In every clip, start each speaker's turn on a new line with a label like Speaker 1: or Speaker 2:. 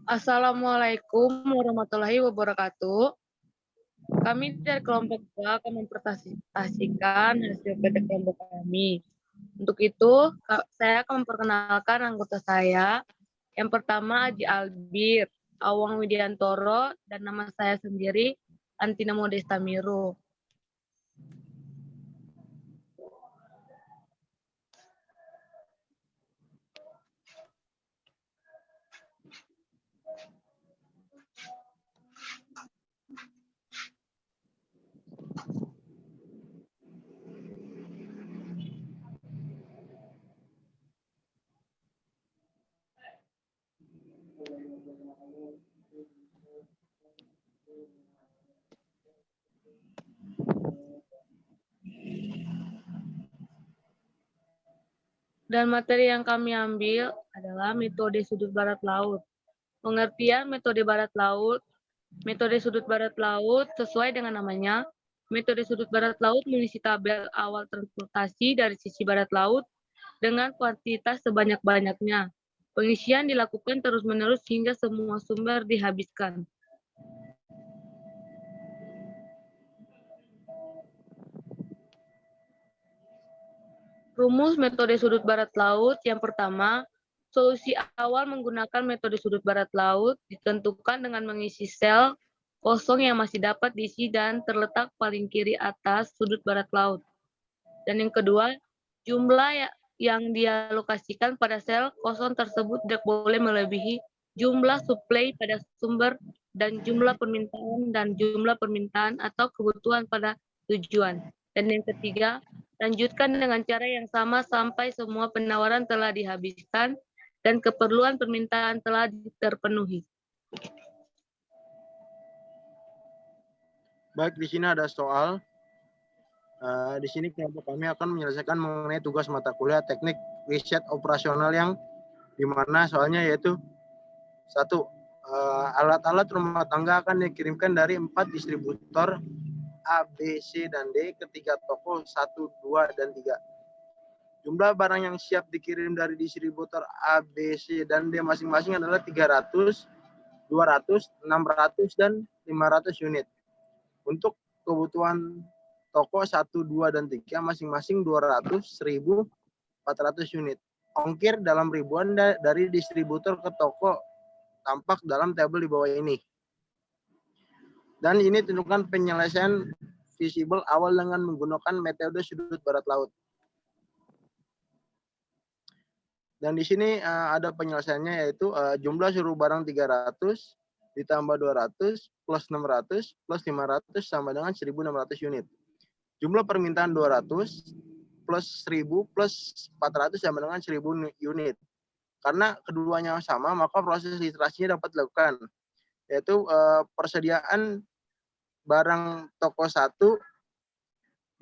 Speaker 1: Assalamualaikum warahmatullahi wabarakatuh. Kami dari kelompok 2 akan mempresentasikan hasil PT kelompok kami. Untuk itu, saya akan memperkenalkan anggota saya. Yang pertama, Aji Albir, Awang Widiantoro, dan nama saya sendiri, Antina Modesta Miru. Dan materi yang kami ambil adalah metode sudut barat laut. Pengertian metode barat laut. Metode sudut barat laut sesuai dengan namanya. Metode sudut barat laut mengisi tabel awal transportasi dari sisi barat laut dengan kuantitas sebanyak-banyaknya. Pengisian dilakukan terus-menerus hingga semua sumber dihabiskan. Rumus metode sudut barat laut yang pertama, solusi awal menggunakan metode sudut barat laut ditentukan dengan mengisi sel kosong yang masih dapat diisi dan terletak paling kiri atas sudut barat laut. Dan yang kedua, jumlah yang dialokasikan pada sel kosong tersebut tidak boleh melebihi jumlah suplai pada sumber dan jumlah permintaan atau kebutuhan pada tujuan. Dan yang ketiga, lanjutkan dengan cara yang sama sampai semua penawaran telah dihabiskan dan keperluan permintaan telah terpenuhi.
Speaker 2: Baik, di sini ada soal. Di sini kelompok kami akan menyelesaikan mengenai tugas mata kuliah teknik riset operasional yang dimana soalnya yaitu 1. Alat-alat rumah tangga akan dikirimkan dari 4 distributor A, B, C, dan D ke 3 toko 1, 2, dan 3. Jumlah barang yang siap dikirim dari distributor A, B, C, dan D masing-masing adalah 300, 200, 600, dan 500 unit. Untuk kebutuhan toko 1, 2, dan 3 masing-masing 200, 1000, 400 unit. Ongkir dalam ribuan dari distributor ke toko tampak dalam tabel di bawah ini. Dan ini tentukan penyelesaian visible awal dengan menggunakan metode sudut barat laut. Dan di sini ada penyelesaiannya yaitu jumlah seluruh barang 300 ditambah 200 plus 600 plus 500 sama dengan 1.600 unit. Jumlah permintaan 200 plus 1.000 plus 400 sama dengan 1.000 unit. Karena keduanya sama, maka proses literasinya dapat dilakukan, yaitu persediaan barang toko 1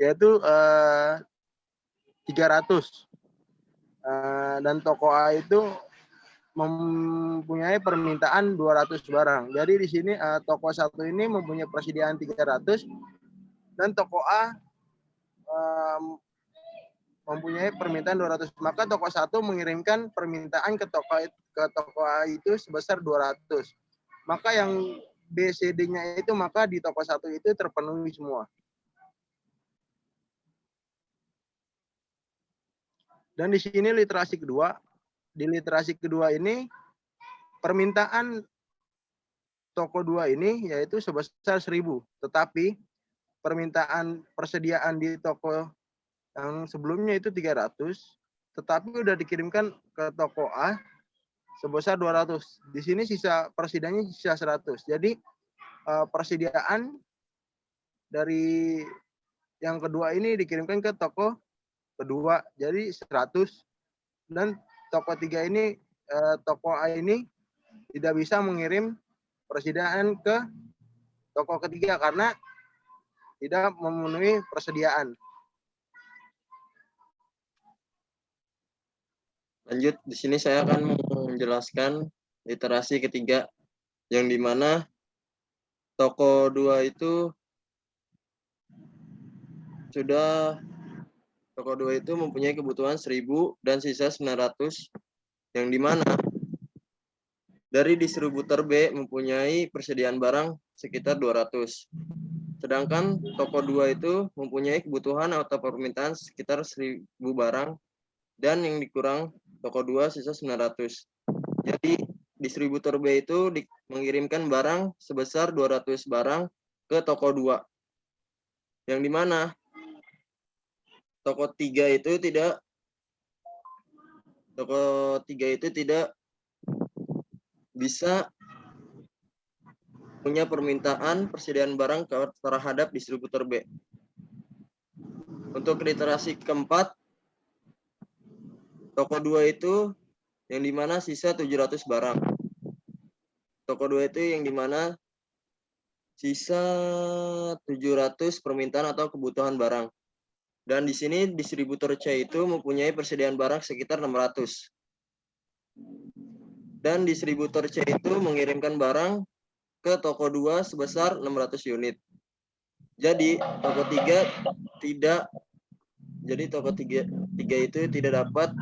Speaker 2: yaitu 300. Dan toko A itu mempunyai permintaan 200 barang. Jadi di sini toko 1 ini mempunyai persediaan 300 dan toko A mempunyai permintaan 200. Maka toko 1 mengirimkan permintaan ke toko A itu sebesar 200. Maka yang B, C, D-nya itu maka di toko 1 itu terpenuhi semua. Dan di sini literasi kedua. Di literasi kedua ini permintaan toko 2 ini yaitu sebesar 1.000. Tetapi permintaan persediaan di toko yang sebelumnya itu 300, tetapi sudah dikirimkan ke toko A sebesar 200. Di sini sisa persediaannya sisa 100. Jadi persediaan dari yang kedua ini dikirimkan ke toko kedua, jadi 100. Dan toko 3 ini, toko A ini tidak bisa mengirim persediaan ke toko ketiga karena tidak memenuhi persediaan.
Speaker 3: Lanjut, di sini saya akan menjelaskan literasi ketiga, yang dimana toko 2 itu mempunyai kebutuhan 1.000 dan sisa 900 yang dimana dari distributor B mempunyai persediaan barang sekitar 200. Sedangkan toko 2 itu mempunyai kebutuhan atau permintaan sekitar 1000 barang, dan yang dikurang toko 2 sisa 900. Jadi distributor B itu mengirimkan barang sebesar 200 barang ke toko 2. Yang dimana toko 3 itu tidak bisa punya permintaan persediaan barang terhadap distributor B. Untuk literasi keempat, toko 2 itu yang dimana sisa 700 barang. Toko 2 itu yang dimana sisa 700 permintaan atau kebutuhan barang. Dan di sini distributor C itu mempunyai persediaan barang sekitar 600. Dan distributor C itu mengirimkan barang ke toko 2 sebesar 600 unit. Jadi toko 3 itu tidak dapat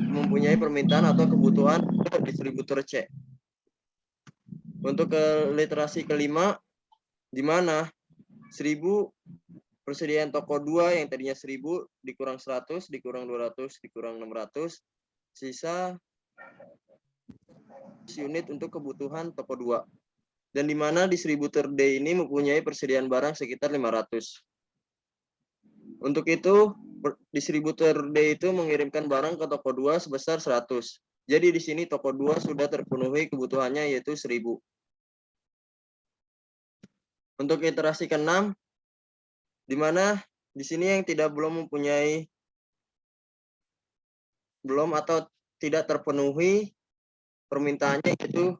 Speaker 3: mempunyai permintaan atau kebutuhan ke distributor C. Untuk ke literasi kelima, di mana 1000 persediaan toko 2 yang tadinya 1000 dikurang 100, dikurang 200, dikurang 600, sisa unit untuk kebutuhan toko 2. Dan di mana distributor D ini mempunyai persediaan barang sekitar 500. Untuk itu, distributor D itu mengirimkan barang ke toko 2 sebesar 100. Jadi di sini toko 2 sudah terpenuhi kebutuhannya, yaitu 1000. Untuk iterasi ke-6, di mana di sini yang belum atau tidak terpenuhi permintaannya yaitu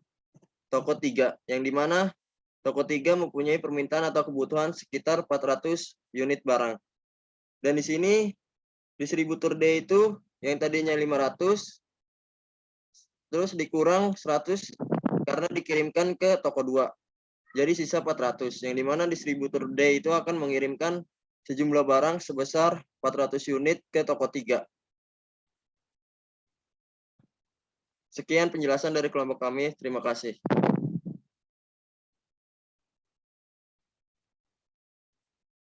Speaker 3: toko 3, yang dimana toko 3 mempunyai permintaan atau kebutuhan sekitar 400 unit barang. Dan di sini distributor D itu yang tadinya 500 terus dikurang 100 karena dikirimkan ke toko 2. Jadi sisa 400, yang dimana distributor D itu akan mengirimkan sejumlah barang sebesar 400 unit ke toko 3. Sekian penjelasan dari kelompok kami. Terima kasih.